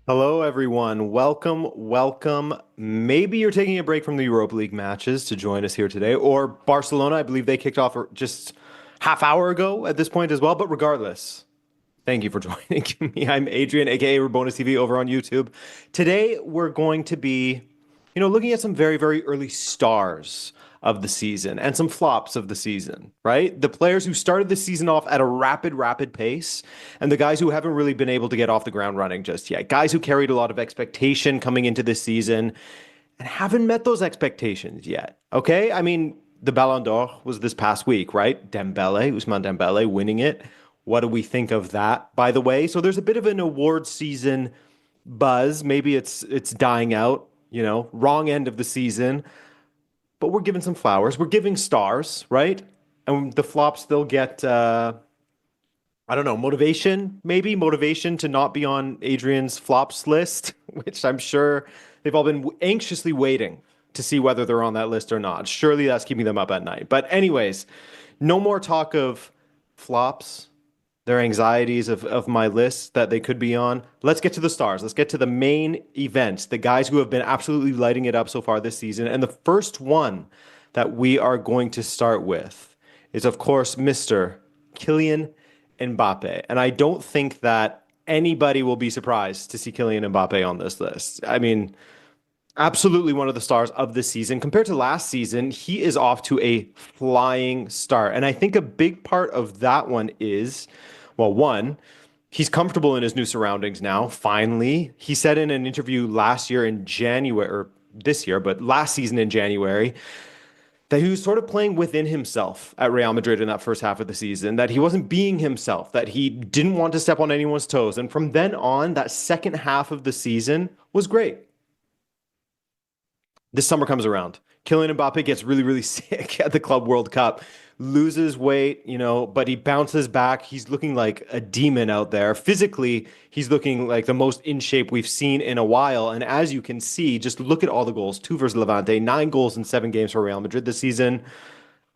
Hello, everyone. Welcome, welcome. Maybe you're taking a break from the Europa League matches to join us here today, or Barcelona. I believe they kicked off just half hour ago at this point as well. But regardless, thank you for joining me. I'm Adrian, aka Rabonus TV, over on YouTube. Today we're going to be, looking at some very, very early stars of the season and some flops of the season, right? The players who started the season off at a rapid, rapid pace, and the guys who haven't really been able to get off the ground running just yet. Guys who carried a lot of expectation coming into this season and haven't met those expectations yet. Okay? I mean, the Ballon d'Or was this past week, right? Ousmane Dembele winning it. What do we think of that, by the way? So there's a bit of an award season buzz. Maybe it's dying out, wrong end of the season, but we're giving some flowers. We're giving stars, right? And the flops, they'll get I don't know, motivation to not be on Adrian's flops list, which I'm sure they've all been anxiously waiting to see whether they're on that list or not. Surely that's keeping them up at night. But anyways, no more talk of flops, their anxieties of my list that they could be on. Let's get to the stars. Let's get to the main events, the guys who have been absolutely lighting it up so far this season. And the first one that we are going to start with is, of course, Mr. Kylian Mbappe. And I don't think that anybody will be surprised to see Kylian Mbappe on this list. I mean, absolutely one of the stars of this season. Compared to last season, he is off to a flying start. And I think a big part of that one is, well, one, he's comfortable in his new surroundings now, finally. He said in an interview last year in January, or this year, but last season in January, that he was sort of playing within himself at Real Madrid in that first half of the season, that he wasn't being himself, that he didn't want to step on anyone's toes. And from then on, that second half of the season was great. This summer comes around. Kylian Mbappe gets really, really sick at the Club World Cup, loses weight, but he bounces back. He's looking like a demon out there. Physically, he's looking like the most in shape we've seen in a while. And as you can see, just look at all the goals. Two versus Levante, 9 goals in 7 games for Real Madrid this season.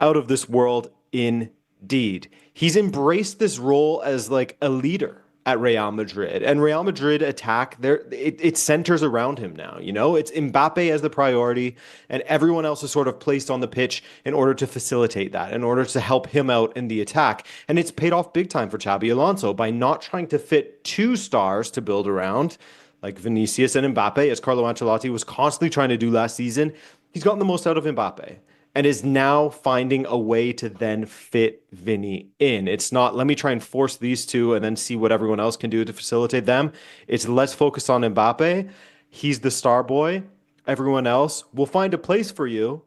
Out of this world indeed. He's embraced this role as like a leader at Real Madrid, and Real Madrid attack there, it centers around him now. It's Mbappe as the priority, and everyone else is sort of placed on the pitch in order to facilitate that, in order to help him out in the attack. And it's paid off big time for Xabi Alonso by not trying to fit two stars to build around, like Vinicius and Mbappe, as Carlo Ancelotti was constantly trying to do last season. He's gotten the most out of Mbappe and is now finding a way to then fit Vinny in. It's not, let me try and force these two and then see what everyone else can do to facilitate them. It's, let's focus on Mbappe. He's the star boy. Everyone else will find a place for you,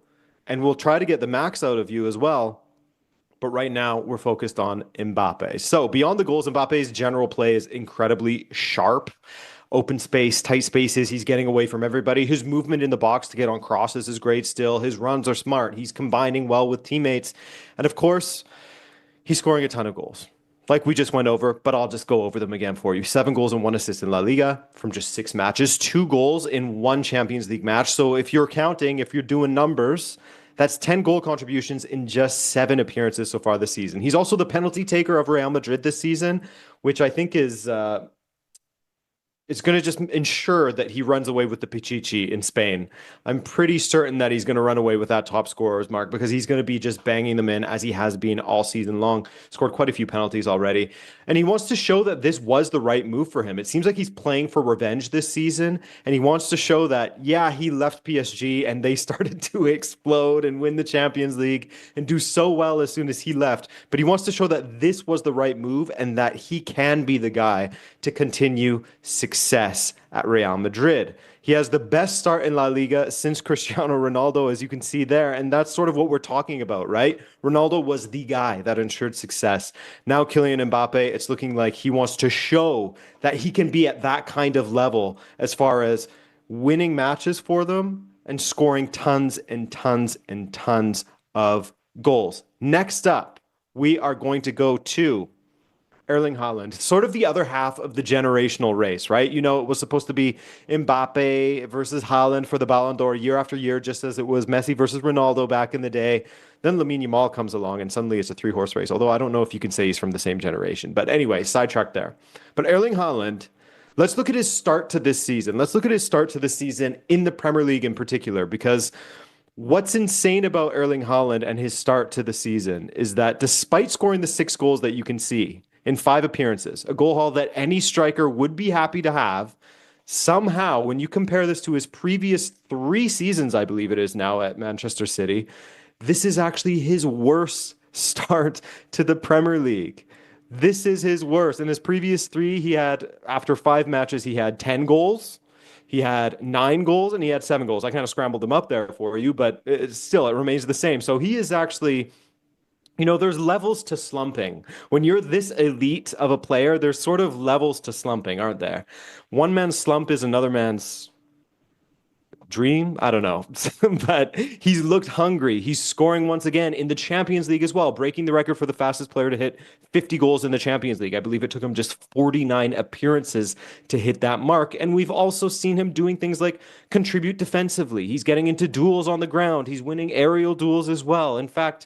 and we'll try to get the max out of you as well. But right now, we're focused on Mbappe. So beyond the goals, Mbappe's general play is incredibly sharp. Open space, tight spaces, he's getting away from everybody. His movement in the box to get on crosses is great still. His runs are smart. He's combining well with teammates. And of course, he's scoring a ton of goals, like we just went over, but I'll just go over them again for you. 7 goals and 1 assist in La Liga from just 6 matches, 2 goals in 1 Champions League match. So if you're counting, if you're doing numbers, that's 10 goal contributions in just 7 appearances so far this season. He's also the penalty taker of Real Madrid this season, which I think is it's going to just ensure that he runs away with the Pichichi in Spain. I'm pretty certain that he's going to run away with that top scorer's mark because he's going to be just banging them in as he has been all season long. Scored quite a few penalties already. And he wants to show that this was the right move for him. It seems like he's playing for revenge this season. And he wants to show that, yeah, he left PSG and they started to explode and win the Champions League and do so well as soon as he left. But he wants to show that this was the right move and that he can be the guy to continue success at Real Madrid. He has the best start in La Liga since Cristiano Ronaldo, as you can see there. And that's sort of what we're talking about, right? Ronaldo was the guy that ensured success. Now, Kylian Mbappe, it's looking like he wants to show that he can be at that kind of level as far as winning matches for them and scoring tons and tons and tons of goals. Next up, we are going to go to Erling Haaland, sort of the other half of the generational race, right? It was supposed to be Mbappe versus Haaland for the Ballon d'Or year after year, just as it was Messi versus Ronaldo back in the day. Then Lamine Yamal comes along, and suddenly it's a three-horse race, although I don't know if you can say he's from the same generation. But anyway, sidetrack there. But Erling Haaland Let's look at his start to this season. Let's look at his start to the season in the Premier League in particular, because what's insane about Erling Haaland and his start to the season is that despite scoring the 6 goals that you can see in 5 appearances, a goal haul that any striker would be happy to have, somehow, when you compare this to his previous 3 seasons, I believe it is now at Manchester City, this is actually his worst start to the Premier League. This is his worst. In his previous 3, he had, after 5 matches, he had 10 goals. He had 9 goals and he had 7 goals. I kind of scrambled them up there for you, but it remains the same. So he is actually, there's levels to slumping. When you're this elite of a player, there's sort of levels to slumping, aren't there? One man's slump is another man's dream. I don't know. But he's looked hungry. He's scoring once again in the Champions League as well, breaking the record for the fastest player to hit 50 goals in the Champions League. I believe it took him just 49 appearances to hit that mark. And we've also seen him doing things like contribute defensively. He's getting into duels on the ground. He's winning aerial duels as well. In fact,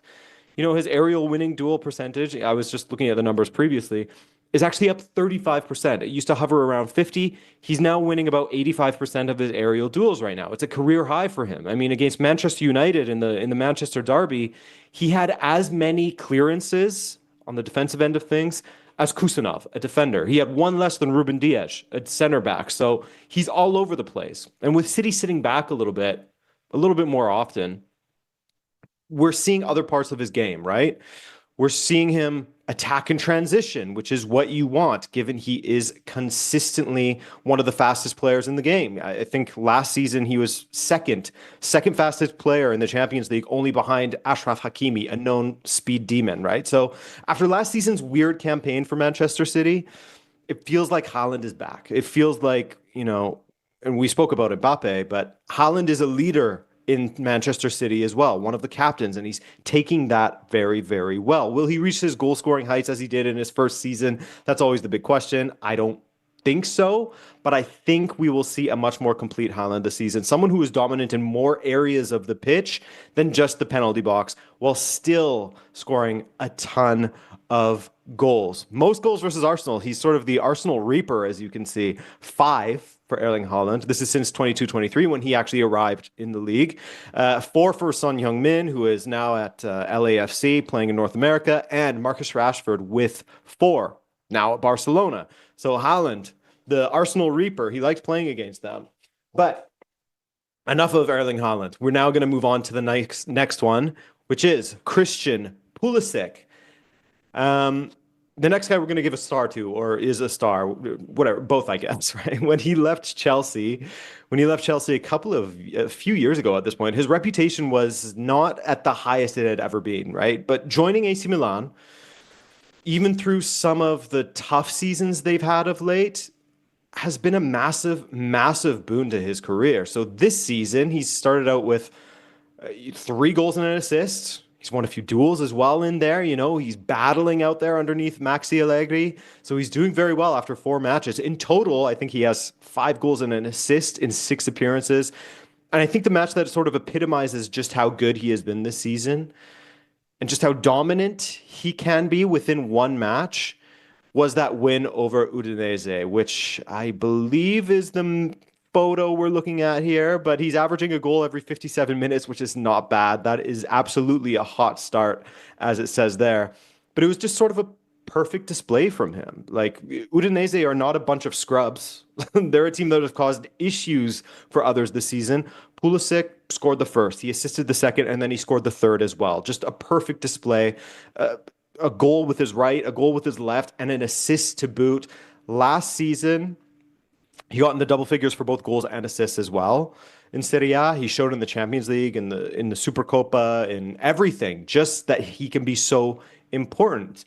his aerial winning duel percentage, I was just looking at the numbers previously, is actually up 35%. It used to hover around 50. He's now winning about 85% of his aerial duels right now. It's a career high for him. I mean, against Manchester United in the Manchester derby, he had as many clearances on the defensive end of things as Kusanov, a defender. He had one less than Ruben Dias, a center back. So he's all over the place. And with City sitting back a little bit more often, we're seeing other parts of his game, right? We're seeing him attack and transition, which is what you want, given he is consistently one of the fastest players in the game. I think last season he was second fastest player in the Champions League, only behind Ashraf Hakimi, a known speed demon, right? So after last season's weird campaign for Manchester City, it feels like Haaland is back. It feels like, and we spoke about Mbappe, but Haaland is a leader in Manchester City as well, one of the captains, and he's taking that very, very well. Will he reach his goal scoring heights as he did in his first season? That's always the big question. I don't think so, but I think we will see a much more complete Haaland this season. Someone who is dominant in more areas of the pitch than just the penalty box, while still scoring a ton of goals. Most goals versus Arsenal. He's sort of the Arsenal Reaper, as you can see. 5 for Erling Haaland. This is since 22-23 when he actually arrived in the league. 4 for Son Heung-min, who is now at LAFC playing in North America, and Marcus Rashford with 4, now at Barcelona. So Haaland, the Arsenal Reaper, he likes playing against them. But enough of Erling Haaland. We're now going to move on to the next one, which is Christian Pulisic. The next guy we're going to give a star to, or is a star, whatever, both, I guess, right? When he left Chelsea a few years ago at this point, his reputation was not at the highest it had ever been, right? But joining AC Milan, even through some of the tough seasons they've had of late, has been a massive, massive boon to his career. So this season, he started out with 3 goals and an assist. He's won a few duels as well in there. He's battling out there underneath Maxi Allegri. So he's doing very well after 4 matches. In total, I think he has 5 goals and an assist in 6 appearances. And I think the match that sort of epitomizes just how good he has been this season and just how dominant he can be within one match was that win over Udinese, which I believe is the photo we're looking at here, but he's averaging a goal every 57 minutes, which is not bad. That is absolutely a hot start, as it says there. But it was just sort of a perfect display from him. Like, Udinese are not a bunch of scrubs. They're a team that have caused issues for others this season. Pulisic scored the first, he assisted the second, and then he scored the third as well. Just a perfect display. A goal with his right, a goal with his left, and an assist to boot. Last season, he got in the double figures for both goals and assists as well. In Serie A, he showed in the Champions League, in the Supercopa, in everything, just that he can be so important.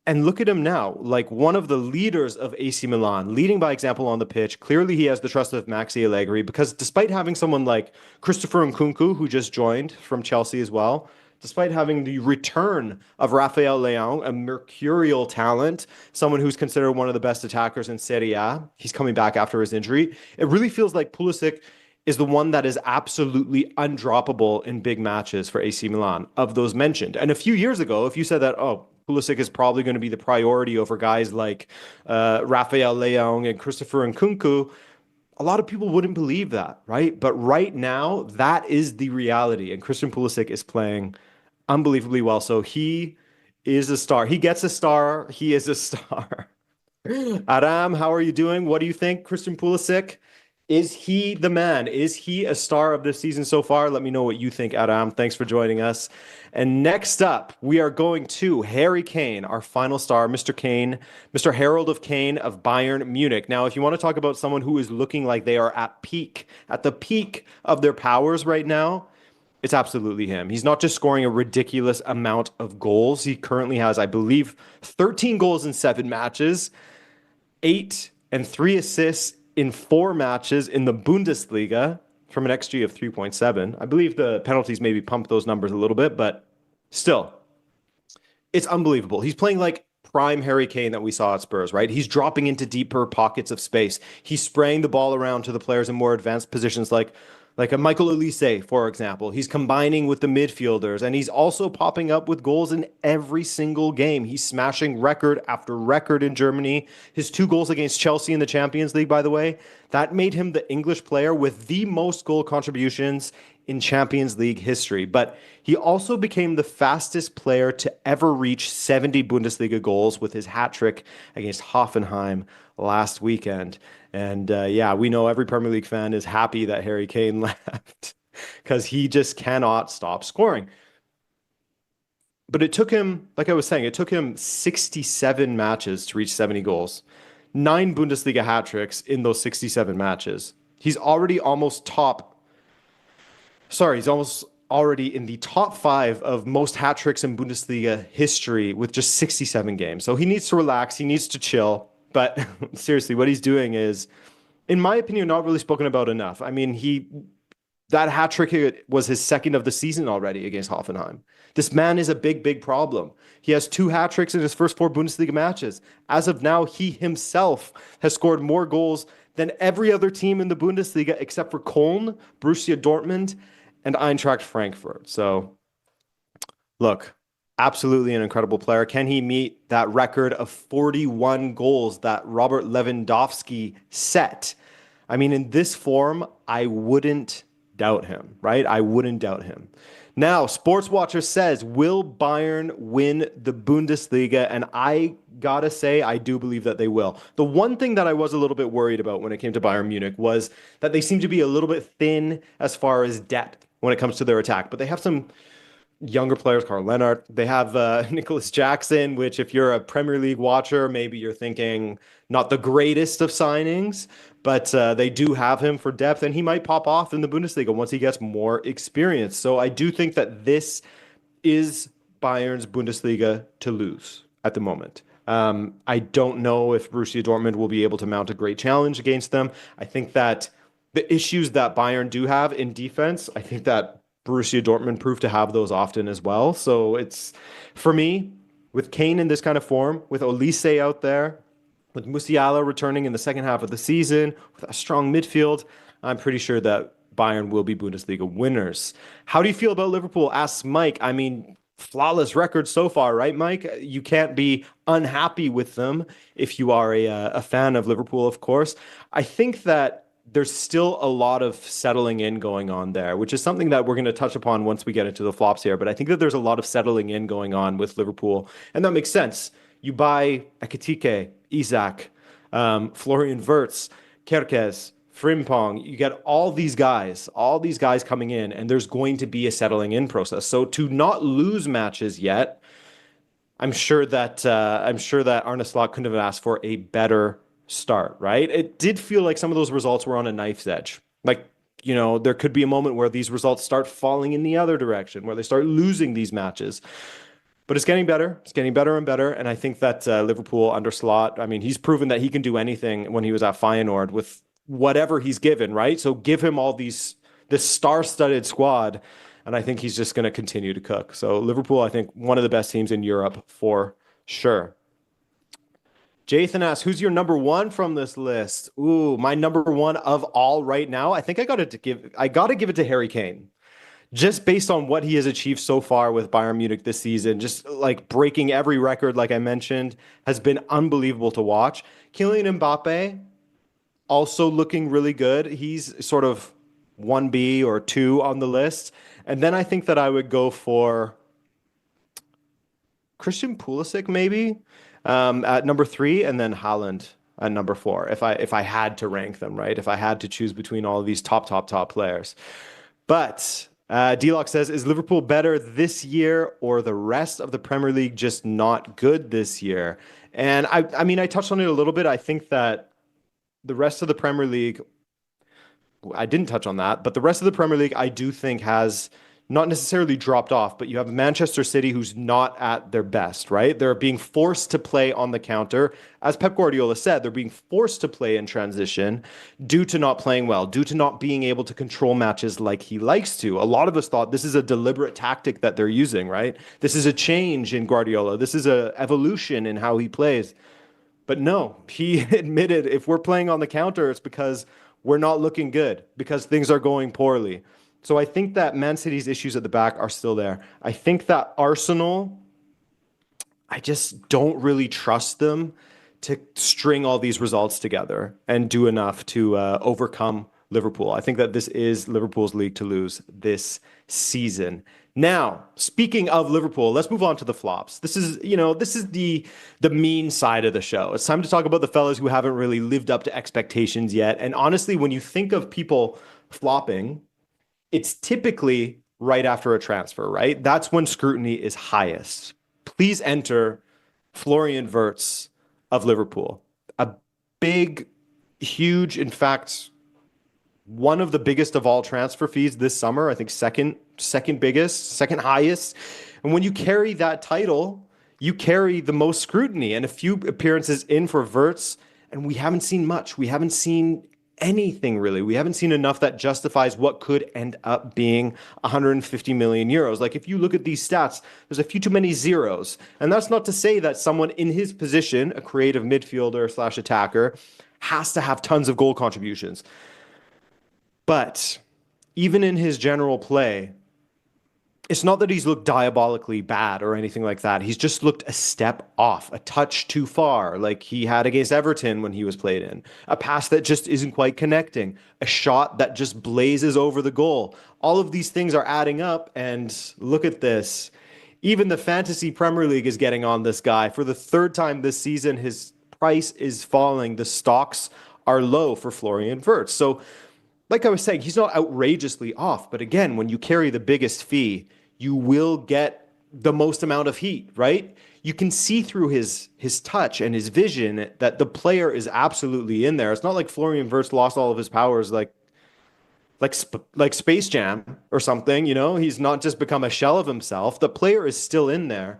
And look at him now, like one of the leaders of AC Milan, leading by example on the pitch. Clearly, he has the trust of Maxi Allegri, because despite having someone like Christopher Nkunku, who just joined from Chelsea as well, despite having the return of Rafael Leão, a mercurial talent, someone who's considered one of the best attackers in Serie A, he's coming back after his injury. It really feels like Pulisic is the one that is absolutely undroppable in big matches for AC Milan of those mentioned. And a few years ago, if you said that, oh, Pulisic is probably going to be the priority over guys like Rafael Leão and Christopher Nkunku, a lot of people wouldn't believe that, right? But right now, that is the reality. And Christian Pulisic is playing unbelievably well. So he is a star. He gets a star. He is a star. Aram, how are you doing? What do you think, Christian Pulisic? Is he the man? Is he a star of this season so far? Let me know what you think, Aram. Thanks for joining us. And next up, we are going to Harry Kane, our final star, Mr. Kane, Mr. Herald of Kane of Bayern Munich. Now, if you want to talk about someone who is looking like they are at the peak of their powers right now, it's absolutely him. He's not just scoring a ridiculous amount of goals. He currently has, I believe, 13 goals in 7 matches, 8 and 3 assists in 4 matches in the Bundesliga from an XG of 3.7. I believe the penalties maybe pump those numbers a little bit, but still, it's unbelievable. He's playing like prime Harry Kane that we saw at Spurs, right? He's dropping into deeper pockets of space. He's spraying the ball around to the players in more advanced positions like a Michael Olise, for example. He's combining with the midfielders, and he's also popping up with goals in every single game. He's smashing record after record in Germany. His 2 goals against Chelsea in the Champions League, by the way, that made him the English player with the most goal contributions in Champions League history. But he also became the fastest player to ever reach 70 Bundesliga goals with his hat trick against Hoffenheim last weekend. And yeah, we know every Premier League fan is happy that Harry Kane left because he just cannot stop scoring. But it took him, like I was saying, it took him 67 matches to reach 70 goals, 9 Bundesliga hat tricks in those 67 matches. He's already almost he's almost already in the top 5 of most hat tricks in Bundesliga history with just 67 games. So he needs to relax. He needs to chill. But seriously, what he's doing is, in my opinion, not really spoken about enough. I mean, that hat trick was his second of the season already against Hoffenheim. This man is a big, big problem. He has 2 hat tricks in his first 4 Bundesliga matches. As of now, he himself has scored more goals than every other team in the Bundesliga except for Köln, Borussia Dortmund, and Eintracht Frankfurt. So, look, absolutely an incredible player. Can he meet that record of 41 goals that Robert Lewandowski set? I mean, in this form, I wouldn't doubt him, right? I wouldn't doubt him. Now, Sports Watcher says, will Bayern win the Bundesliga? And I gotta say, I do believe that they will. The one thing that I was a little bit worried about when it came to Bayern Munich was that they seem to be a little bit thin as far as depth when it comes to their attack. But they have some younger players, Karl Lennart. They have Nicholas Jackson, which if you're a Premier League watcher, maybe you're thinking not the greatest of signings, but they do have him for depth, and he might pop off in the Bundesliga once he gets more experience. So I do think that this is Bayern's Bundesliga to lose at the moment. I don't know if Borussia Dortmund will be able to mount a great challenge against them. I think that the issues that Bayern do have in defense, I think that Borussia Dortmund proved to have those often as well. So it's, for me, with Kane in this kind of form, with Olise out there, with Musiala returning in the second half of the season, with a strong midfield, I'm pretty sure that Bayern will be Bundesliga winners. How do you feel about Liverpool? Asks Mike. I mean, flawless record so far, right, Mike? You can't be unhappy with them if you are a fan of Liverpool, of course. I think that there's still a lot of settling in going on there, which is something that we're going to touch upon once we get into the flops here. But I think that there's a lot of settling in going on with Liverpool, and that makes sense. You buy Ekitike, Isak, Florian Wirtz, Kerkez, Frimpong. You get all these guys coming in, and there's going to be a settling in process. So to not lose matches yet, I'm sure that Arne Slot couldn't have asked for a better start, right? It did feel like some of those results were on a knife's edge. Like, you know, there could be a moment where these results start falling in the other direction, where they start losing these matches. But it's getting better. It's getting better and better. And I think that Liverpool under Slot, I mean, he's proven that he can do anything when he was at Feyenoord with whatever he's given, right? So give him this star-studded squad, and I think he's just going to continue to cook. So Liverpool, I think, one of the best teams in Europe for sure. Jathan asks, who's your number 1 from this list? Ooh, my number 1 of all right now. I think I got to give it to Harry Kane. just based on what he has achieved so far with Bayern Munich this season, just like breaking every record, like I mentioned, has been unbelievable to watch. Kylian Mbappe also looking really good. He's sort of 1B or 2 on the list. And then I think that I would go for Christian Pulisic maybe at number 3, and then Haaland at number 4. If I had to rank them, right? If I had to choose between all of these top players. But D-Lock says, is Liverpool better this year or the rest of the Premier League just not good this year? And I mean, I touched on it a little bit. I think that the rest of the Premier League, I didn't touch on that, but the rest of the Premier League, I do think has not necessarily dropped off, but you have Manchester City who's not at their best, right? They're being forced to play on the counter. As Pep Guardiola said, they're being forced to play in transition due to not playing well, due to not being able to control matches like he likes to. A lot of us thought this is a deliberate tactic that they're using, right? This is a change in Guardiola. This is a evolution in how he plays. But no, he admitted if we're playing on the counter, it's because we're not looking good, because things are going poorly. So I think that Man City's issues at the back are still there. I think that Arsenal, I just don't really trust them to string all these results together and do enough to overcome Liverpool. I think that this is Liverpool's league to lose this season. Now, speaking of Liverpool, let's move on to the flops. This is the mean side of the show. It's time to talk about the fellas who haven't really lived up to expectations yet. And honestly, when you think of people flopping, it's typically right after a transfer, right? That's when scrutiny is highest. Please enter Florian Wirtz of Liverpool. A big, huge, in fact, one of the biggest of all transfer fees this summer. I think second biggest, second highest. And when you carry that title, you carry the most scrutiny. And a few appearances in for Wirtz, and we haven't seen much. We haven't seen anything really. We haven't seen enough that justifies what could end up being 150 million euros. Like if you look at these stats, there's a few too many zeros. And that's not to say that someone in his position, a creative midfielder slash attacker, has to have tons of goal contributions. But even in his general play, it's not that he's looked diabolically bad or anything like that. He's just looked a step off, a touch too far, like he had against Everton when he was played in. A pass that just isn't quite connecting. A shot that just blazes over the goal. All of these things are adding up, and look at this. Even the Fantasy Premier League is getting on this guy. For the third time this season, his price is falling. The stocks are low for Florian Wirtz. So like I was saying, he's not outrageously off. But again, when you carry the biggest fee, you will get the most amount of heat, right? You can see through his touch and his vision that the player is absolutely in there. It's not like Florian Wirtz lost all of his powers like Space Jam or something, you know? He's not just become a shell of himself. The player is still in there,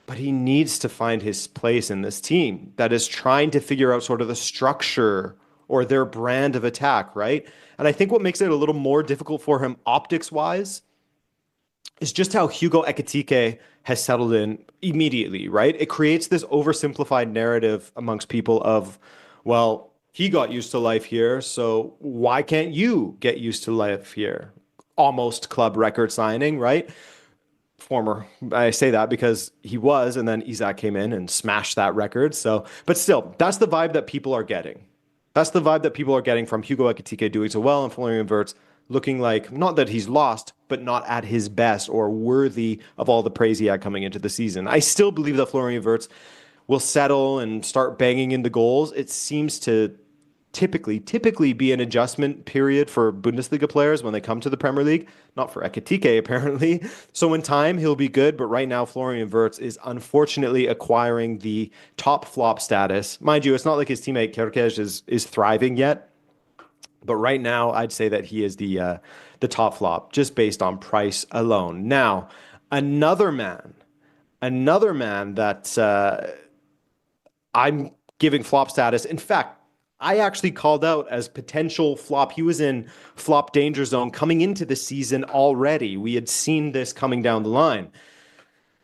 but he needs to find his place in this team that is trying to figure out sort of the structure or their brand of attack, right? And I think what makes it a little more difficult for him optics-wise is just how Hugo Ekitike has settled in immediately, right? It creates this oversimplified narrative amongst people of, well, he got used to life here, so why can't you get used to life here? Almost club record signing, right? I say that because he was, and then Isak came in and smashed that record. So, but still, that's the vibe that people are getting. That's the vibe that people are getting from Hugo Ekitike doing so well and Florian Wirtz looking like, not that he's lost, but not at his best or worthy of all the praise he had coming into the season. I still believe that Florian Wirtz will settle and start banging in the goals. It seems to typically be an adjustment period for Bundesliga players when they come to the Premier League, not for Ekitike apparently. So in time he'll be good, but right now Florian Wirtz is unfortunately acquiring the top flop status. Mind you, it's not like his teammate Kerkez is thriving yet, but right now I'd say that he is the top flop just based on price alone. Now, another man that I'm giving flop status. In fact, I actually called out as potential flop. He was in flop danger zone coming into the season already. We had seen this coming down the line.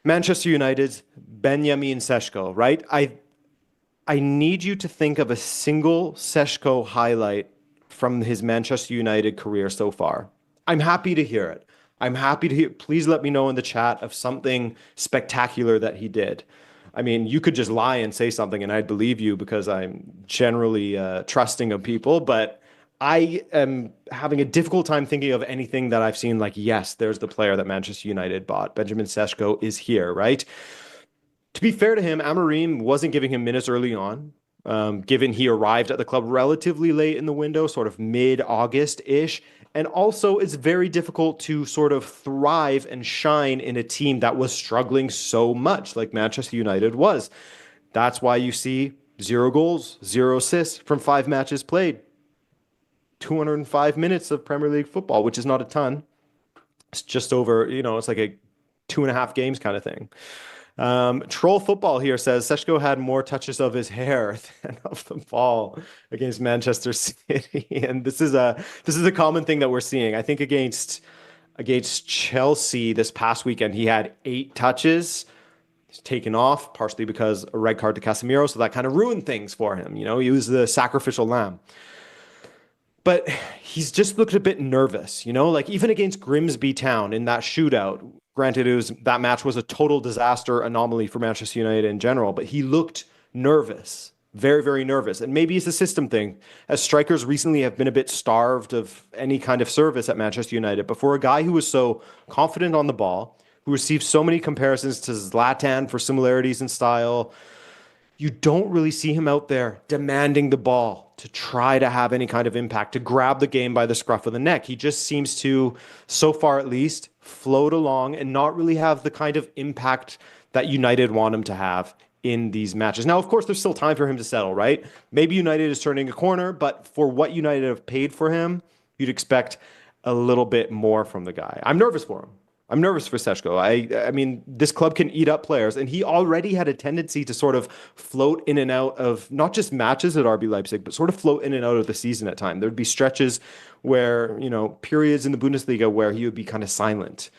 Manchester United's Benjamin Sesko, right? I need you to think of a single Sesko highlight from his Manchester United career so far. I'm happy to hear it. I'm happy to hear. Please let me know in the chat of something spectacular that he did. I mean, you could just lie and say something and I'd believe you because I'm generally trusting of people, but I am having a difficult time thinking of anything that I've seen like, yes, there's the player that Manchester United bought. Benjamin Sesko is here, right? To be fair to him, Amorim wasn't giving him minutes early on, given he arrived at the club relatively late in the window, sort of mid-August-ish. And also, it's very difficult to sort of thrive and shine in a team that was struggling so much, like Manchester United was. That's why you see 0 goals, 0 assists from 5 matches played, 205 minutes of Premier League football, which is not a ton. It's just over, it's like a 2.5 games kind of thing. Troll Football here says Seshko had more touches of his hair than of the ball against Manchester City, and this is a common thing that we're seeing. I think against Chelsea this past weekend, he had 8 touches. He's taken off partially because a red card to Casemiro, so that kind of ruined things for him. He was the sacrificial lamb. But he's just looked a bit nervous, like even against Grimsby Town in that shootout. Granted, that match was a total disaster anomaly for Manchester United in general, but he looked nervous, very, very nervous. And maybe it's a system thing, as strikers recently have been a bit starved of any kind of service at Manchester United. But for a guy who was so confident on the ball, who received so many comparisons to Zlatan for similarities in style, you don't really see him out there demanding the ball to try to have any kind of impact, to grab the game by the scruff of the neck. He just seems to, so far at least, float along and not really have the kind of impact that United want him to have in these matches. Now, of course, there's still time for him to settle, right? Maybe United is turning a corner, but for what United have paid for him, you'd expect a little bit more from the guy. I'm nervous for him. I'm nervous for Seshko. I mean, this club can eat up players, and he already had a tendency to sort of float in and out of not just matches at RB Leipzig, but sort of float in and out of the season at times. There would be stretches where, periods in the Bundesliga where he would be kind of silent.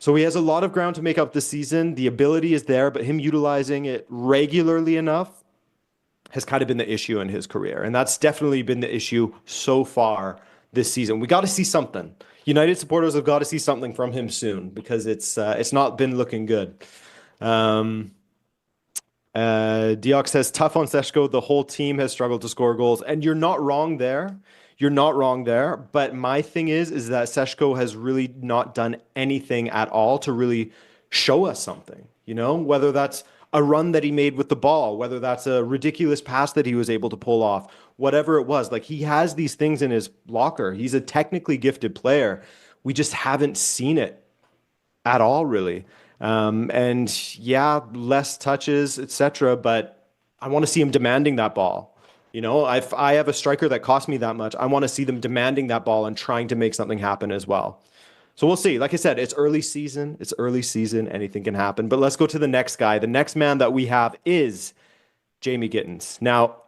So he has a lot of ground to make up this season. The ability is there, but him utilizing it regularly enough has kind of been the issue in his career. And that's definitely been the issue so far this season. We got to see something. United supporters have got to see something from him soon because it's not been looking good. Diox says, tough on Seshko. The whole team has struggled to score goals. And you're not wrong there. You're not wrong there. But my thing is that Seshko has really not done anything at all to really show us something, whether that's a run that he made with the ball, whether that's a ridiculous pass that he was able to pull off, whatever it was. Like, he has these things in his locker. He's a technically gifted player. We just haven't seen it at all, really. And yeah, less touches, etc. But I want to see him demanding that ball. If I have a striker that costs me that much, I want to see them demanding that ball and trying to make something happen as well. So we'll see. Like I said, it's early season. It's early season. Anything can happen. But let's go to the next guy. The next man that we have is Jamie Gittens. Now,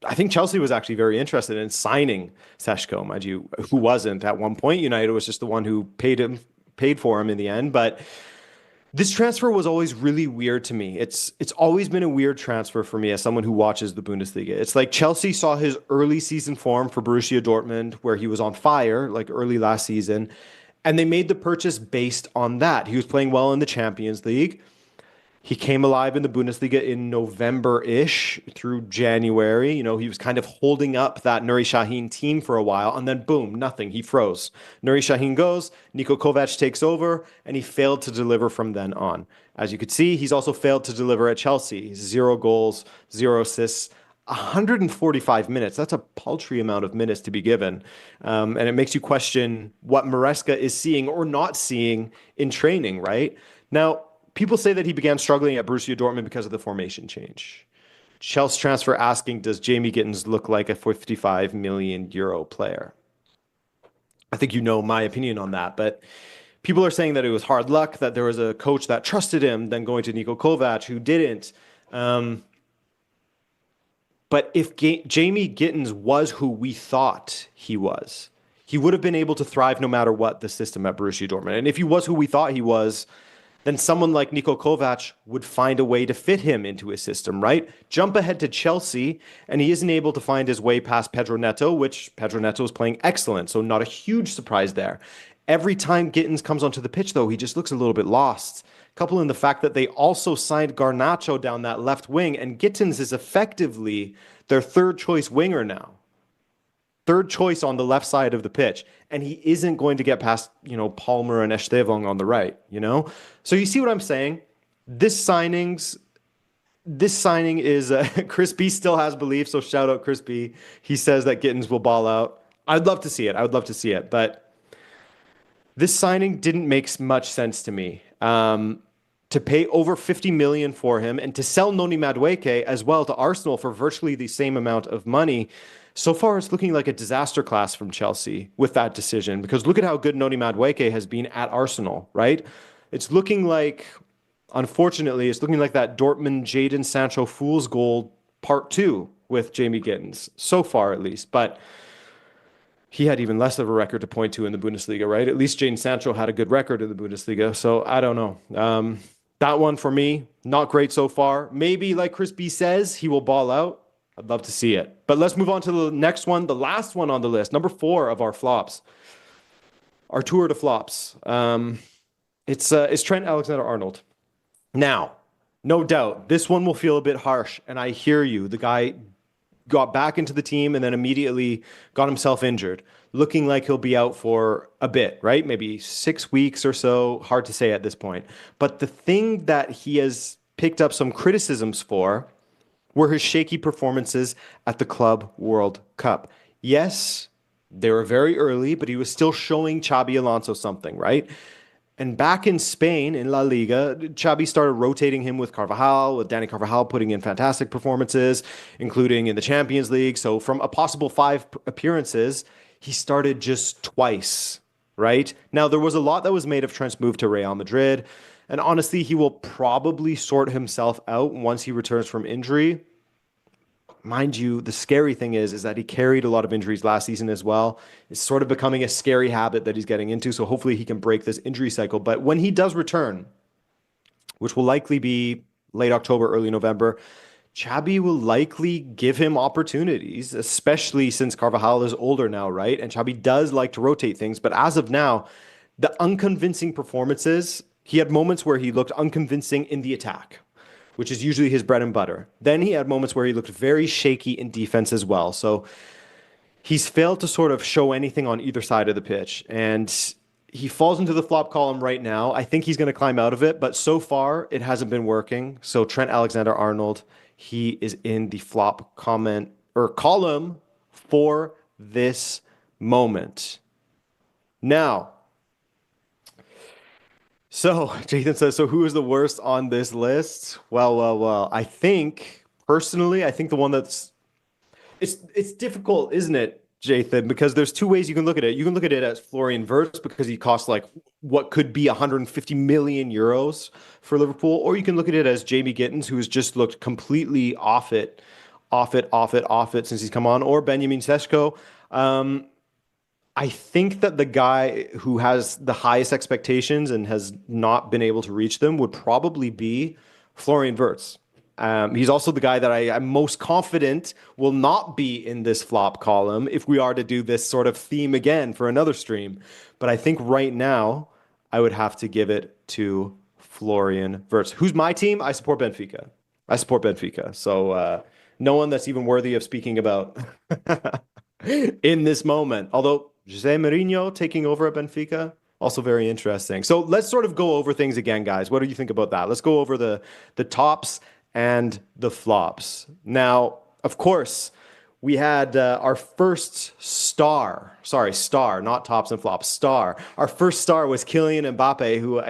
I think Chelsea was actually very interested in signing Seshko, mind you. Who wasn't at one point? United was just the one who paid for him in the end. But this transfer was always really weird to me. It's always been a weird transfer for me as someone who watches the Bundesliga. It's like Chelsea saw his early season form for Borussia Dortmund, where he was on fire, like early last season, and they made the purchase based on that. He was playing well in the Champions League. He came alive in the Bundesliga in November-ish through January. He was kind of holding up that Nuri Sahin team for a while, and then boom, nothing. He froze. Nuri Sahin goes, Niko Kovac takes over, and he failed to deliver from then on. As you could see, he's also failed to deliver at Chelsea. 0 goals, 0 assists, 145 minutes. That's a paltry amount of minutes to be given. And it makes you question what Maresca is seeing or not seeing in training, right? Now, people say that he began struggling at Borussia Dortmund because of the formation change. Chelsea transfer asking, does Jamie Gittens look like a 55 million euro player? I think you know my opinion on that, but people are saying that it was hard luck, that there was a coach that trusted him, then going to Niko Kovac who didn't. But if Jamie Gittens was who we thought he was, he would have been able to thrive no matter what the system at Borussia Dortmund. And if he was who we thought he was, then someone like Niko Kovac would find a way to fit him into his system, right? Jump ahead to Chelsea, and he isn't able to find his way past Pedro Neto, which Pedro Neto is playing excellent, so not a huge surprise there. Every time Gittens comes onto the pitch, though, he just looks a little bit lost. Couple in the fact that they also signed Garnacho down that left wing, and Gittens is effectively their third choice winger now. Third choice on the left side of the pitch, and he isn't going to get past, Palmer and Estevão on the right, So you see what I'm saying? This signing is Chris B still has belief, so shout out Chris B. He says that Gittens will ball out. I'd love to see it. I would love to see it, but this signing didn't make much sense to me. To pay over 50 million for him and to sell Noni Madueke as well to Arsenal for virtually the same amount of money. So far, it's looking like a disaster class from Chelsea with that decision, because look at how good Noni Madueke has been at Arsenal, right? It's looking like, unfortunately, it's looking like that Dortmund Jadon Sancho fool's goal part 2 with Jamie Gittens, so far at least. But he had even less of a record to point to in the Bundesliga, right? At least Jadon Sancho had a good record in the Bundesliga. So I don't know. That one for me, not great so far. Maybe, like Chris B says, he will ball out. I'd love to see it. But let's move on to the next one, the last one on the list, number 4 of our flops. Our tour de flops. It's Trent Alexander-Arnold. Now, no doubt, this one will feel a bit harsh, and I hear you. The guy got back into the team and then immediately got himself injured, looking like he'll be out for a bit, right? Maybe 6 weeks or so. Hard to say at this point. But the thing that he has picked up some criticisms for were his shaky performances at the Club World Cup. Yes, they were very early, but he was still showing Xabi Alonso something, right? And back in Spain, in La Liga, Xabi started rotating him with Carvajal, with Dani Carvajal putting in fantastic performances, including in the Champions League. So from a possible 5 appearances, he started just twice, right? Now, there was a lot that was made of Trent's move to Real Madrid. And honestly, he will probably sort himself out once he returns from injury. Mind you, the scary thing is that he carried a lot of injuries last season as well. It's sort of becoming a scary habit that he's getting into. So hopefully he can break this injury cycle. But when he does return, which will likely be late October, early November, Xabi will likely give him opportunities, especially since Carvajal is older now, right? And Xabi does like to rotate things. But as of now, the unconvincing performances, he had moments where he looked unconvincing in the attack, which is usually his bread and butter. Then he had moments where he looked very shaky in defense as well. So he's failed to sort of show anything on either side of the pitch. And he falls into the flop column right now. I think he's going to climb out of it, but so far it hasn't been working. So Trent Alexander-Arnold, he is in the flop column for this moment. Now, so Jathan says, so who is the worst on this list? Well. I think personally, the one that's it's difficult, isn't it, Jathan? Because there's 2 ways you can look at it. You can look at it as Florian Wirtz because he costs like what could be 150 million euros for Liverpool, or you can look at it as Jamie Gittens, who has just looked completely off it since he's come on, or Benjamin Sesko. I think that the guy who has the highest expectations and has not been able to reach them would probably be Florian Wirtz. He's also the guy that I'm most confident will not be in this flop column if we are to do this sort of theme again for another stream. But I think right now I would have to give it to Florian Wirtz. Who's my team? I support Benfica. So no one that's even worthy of speaking about in this moment. Although Jose Mourinho taking over at Benfica, also very interesting. So let's sort of go over things again, guys. What do you think about that? Let's go over the tops and the flops. Now, of course, we had our first star, not tops and flops, star. Our first star was Kylian Mbappe, who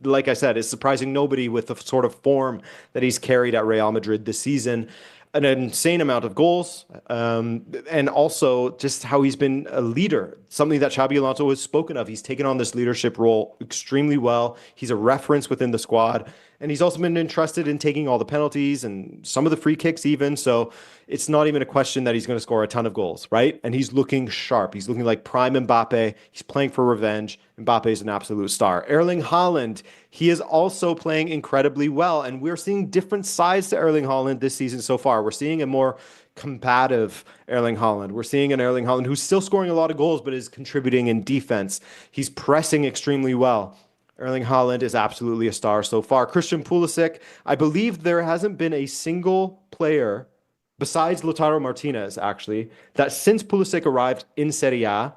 like I said, is surprising nobody with the sort of form that he's carried at Real Madrid this season. An insane amount of goals, and also just how he's been a leader, something that Xabi Alonso has spoken of. He's taken on this leadership role extremely well. He's a reference within the squad, And he's also been entrusted in taking all the penalties and some of the free kicks even. So it's not even a question that he's going to score a ton of goals, right? And he's looking sharp. He's looking like prime Mbappe. He's playing for revenge. Mbappe is an absolute star. Erling Haaland, he is also playing incredibly well. And we're seeing different sides to Erling Haaland this season so far. We're seeing a more combative Erling Haaland. We're seeing an Erling Haaland who's still scoring a lot of goals, but is contributing in defense. He's pressing extremely well. Erling Haaland is absolutely a star so far. Christian Pulisic, I believe there hasn't been a single player besides Lautaro Martinez, actually, that since Pulisic arrived in Serie A,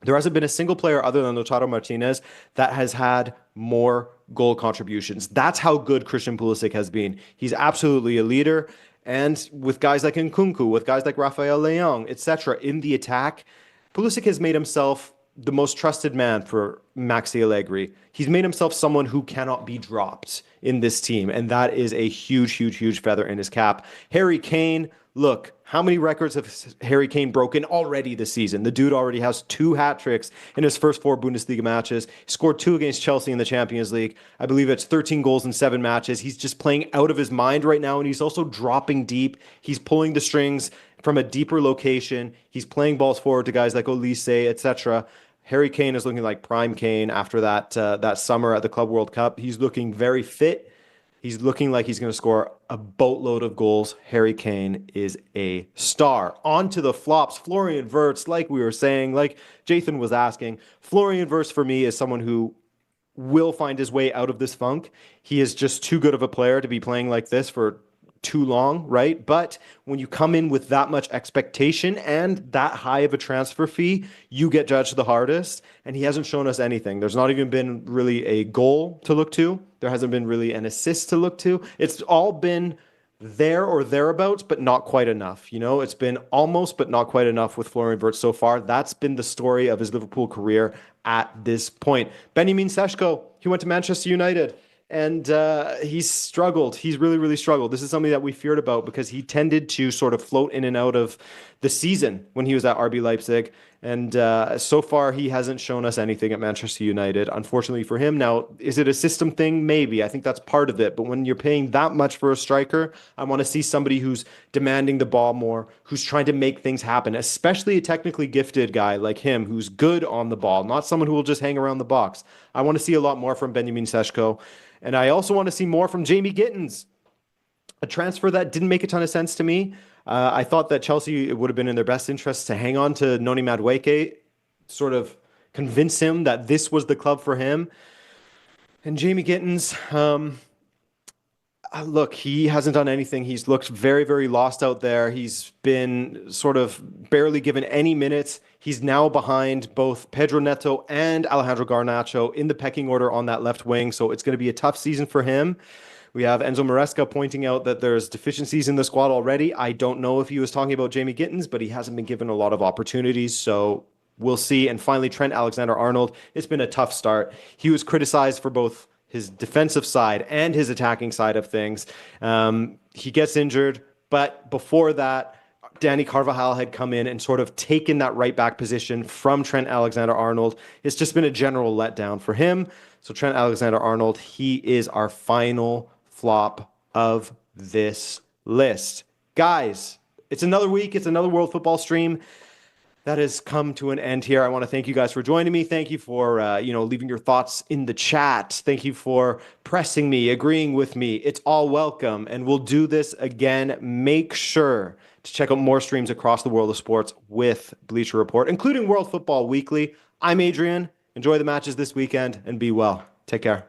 there hasn't been a single player other than Lautaro Martinez that has had more goal contributions. That's how good Christian Pulisic has been. He's absolutely a leader. And with guys like Nkunku, with guys like Rafael Leão, etc., in the attack, Pulisic has made himself the most trusted man for Maxi Allegri. He's made himself someone who cannot be dropped in this team, and that is a huge, huge, huge feather in his cap. Harry Kane, look, how many records have Harry Kane broken already this season? The dude already has 2 hat tricks in his first 4 Bundesliga matches. He scored 2 against Chelsea in the Champions League. I believe it's 13 goals in 7 matches. He's just playing out of his mind right now, and he's also dropping deep. He's pulling the strings from a deeper location. He's playing balls forward to guys like Olise, etc. Harry Kane is looking like prime Kane after that summer at the Club World Cup. He's looking very fit. He's looking like he's going to score a boatload of goals. Harry Kane is a star. On to the flops. Florian Wirtz, like we were saying, like Jathan was asking, Florian Wirtz for me is someone who will find his way out of this funk. He is just too good of a player to be playing like this for too long, right? But when you come in with that much expectation and that high of a transfer fee, you get judged the hardest. And he hasn't shown us anything. There's not even been really a goal to look to. There hasn't been really an assist to look to. It's all been there or thereabouts, but not quite enough. You know, it's been almost, but not quite enough with Florian Wirtz so far. That's been the story of his Liverpool career at this point. Benjamin Sesko, he went to Manchester United. And he's struggled. He's really, really struggled. This is something that we feared about because he tended to sort of float in and out of the season when he was at RB Leipzig. And so far, he hasn't shown us anything at Manchester United, unfortunately for him. Now, is it a system thing? Maybe. I think that's part of it. But when you're paying that much for a striker, I want to see somebody who's demanding the ball more, who's trying to make things happen, especially a technically gifted guy like him who's good on the ball, not someone who will just hang around the box. I want to see a lot more from Benjamin Sesko. And I also want to see more from Jamie Gittens, a transfer that didn't make a ton of sense to me. I thought that Chelsea, it would have been in their best interest to hang on to Noni Madueke, sort of convince him that this was the club for him. And Jamie Gittens, look, he hasn't done anything. He's looked very, very lost out there. He's been sort of barely given any minutes. He's now behind both Pedro Neto and Alejandro Garnacho in the pecking order on that left wing. So it's going to be a tough season for him. We have Enzo Maresca pointing out that there's deficiencies in the squad already. I don't know if he was talking about Jamie Gittens, but he hasn't been given a lot of opportunities. So we'll see. And finally, Trent Alexander-Arnold. It's been a tough start. He was criticized for both his defensive side and his attacking side of things. He gets injured, but before that, Danny Carvajal had come in and sort of taken that right back position from Trent Alexander-Arnold. It's just been a general letdown for him. So Trent Alexander-Arnold, he is our final flop of this list. Guys, it's another week. It's another World Football Stream that has come to an end here. I want to thank you guys for joining me. Thank you for leaving your thoughts in the chat. Thank you for pressing me, agreeing with me. It's all welcome, and we'll do this again. Make sure to check out more streams across the world of sports with Bleacher Report, including World Football Weekly. I'm Adrian. Enjoy the matches this weekend and be well. Take care.